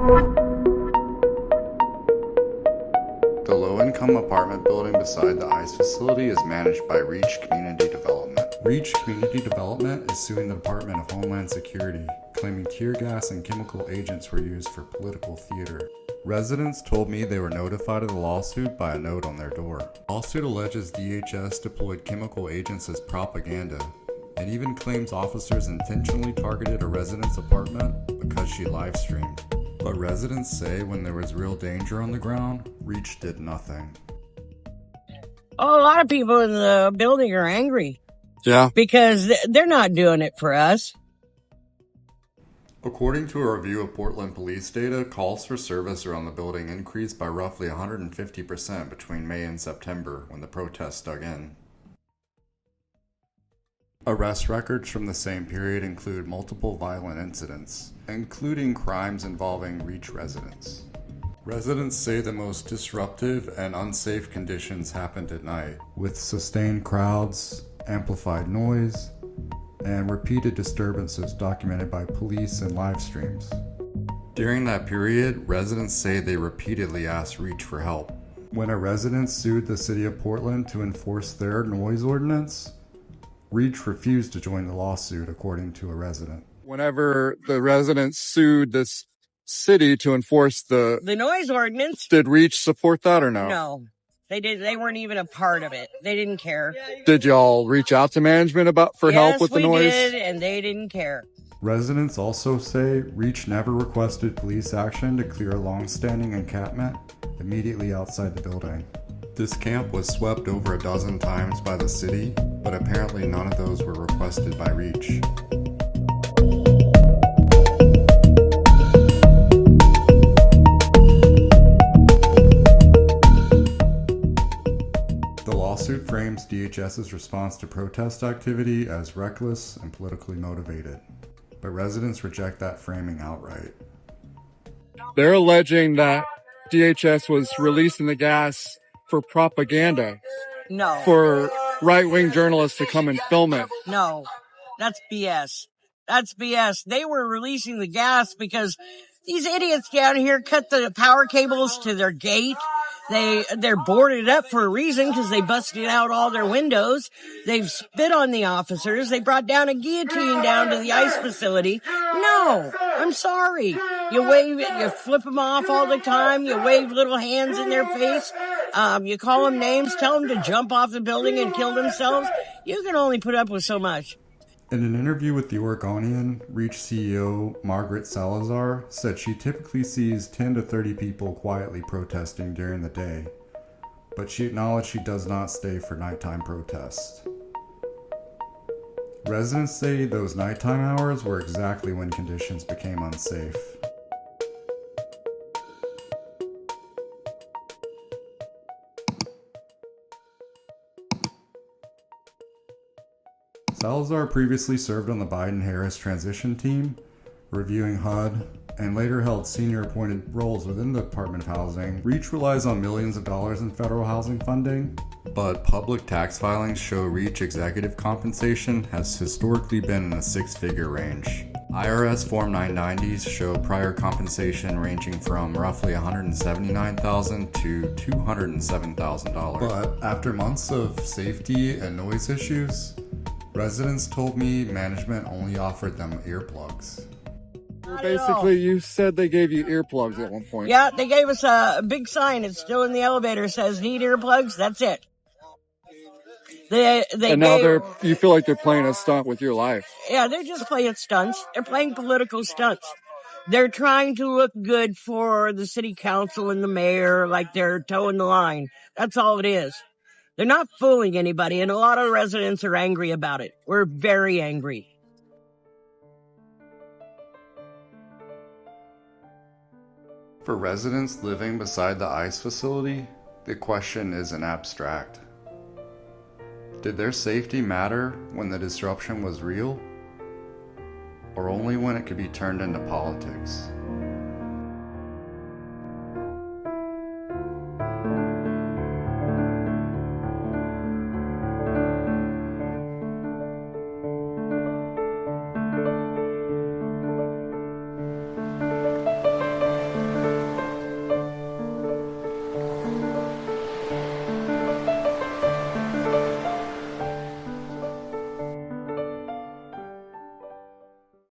The low-income apartment building beside the ICE facility is managed by Reach Community Development. Reach Community Development is suing the Department of Homeland Security, claiming tear gas and chemical agents were used for political theater. Residents told me they were notified of the lawsuit by a note on their door. The lawsuit alleges DHS deployed chemical agents as propaganda, and even claims officers intentionally targeted a resident's apartment because she live-streamed. But residents say when there was real danger on the ground, Reach did nothing. Oh, a lot of people in the building are angry. Yeah. Because they're not doing it for us. According to a review of Portland police data, calls for service around the building increased by roughly 150% between May and September when the protests dug in. Arrest records from the same period include multiple violent incidents, including crimes involving Reach residents. Residents say the most disruptive and unsafe conditions happened at night, with sustained crowds, amplified noise, and repeated disturbances documented by police and live streams. During that period, residents say they repeatedly asked Reach for help. When a resident sued the city of Portland to enforce their noise ordinance, Reach refused to join the lawsuit, according to a resident. Whenever the residents sued this city to enforce the noise ordinance, did Reach support that or no? No. They did. They weren't even a part of it. They didn't care. Did y'all reach out to management for help with the noise? Yes, we did, and they didn't care. Residents also say Reach never requested police action to clear a long-standing encampment immediately outside the building. This camp was swept over a dozen times by the city, but apparently none of those were requested by Reach. The lawsuit frames DHS's response to protest activity as reckless and politically motivated, but residents reject that framing outright. They're alleging that DHS was releasing the gas for propaganda. No. For right-wing journalists to come and film it. No. That's BS. That's BS. They were releasing the gas because these idiots down here cut the power cables to their gate. They're boarded up for a reason because they busted out all their windows. They've spit on the officers. They brought down a guillotine down to the ICE facility. No, I'm sorry. You flip them off all the time. You wave little hands in their face. You call them names, tell them to jump off the building and kill themselves. You can only put up with so much. In an interview with the Oregonian, Reach CEO Margaret Salazar said she typically sees 10 to 30 people quietly protesting during the day, but she acknowledged she does not stay for nighttime protests. Residents say those nighttime hours were exactly when conditions became unsafe. Salazar previously served on the Biden-Harris transition team, reviewing HUD, and later held senior appointed roles within the Department of Housing. Reach relies on millions of dollars in federal housing funding, but public tax filings show Reach executive compensation has historically been in a six-figure range. IRS Form 990s show prior compensation ranging from roughly $179,000 to $207,000. But after months of safety and noise issues, residents told me management only offered them earplugs. Basically, you said they gave you earplugs at one point. Yeah, they gave us a big sign. It's still in the elevator. It says, need earplugs? That's it. You feel like they're playing a stunt with your life. Yeah, they're just playing stunts. They're playing political stunts. They're trying to look good for the city council and the mayor, like they're towing the line. That's all it is. They're not fooling anybody, and a lot of residents are angry about it. We're very angry. For residents living beside the ICE facility, the question isn't abstract. Did their safety matter when the disruption was real? Or only when it could be turned into politics?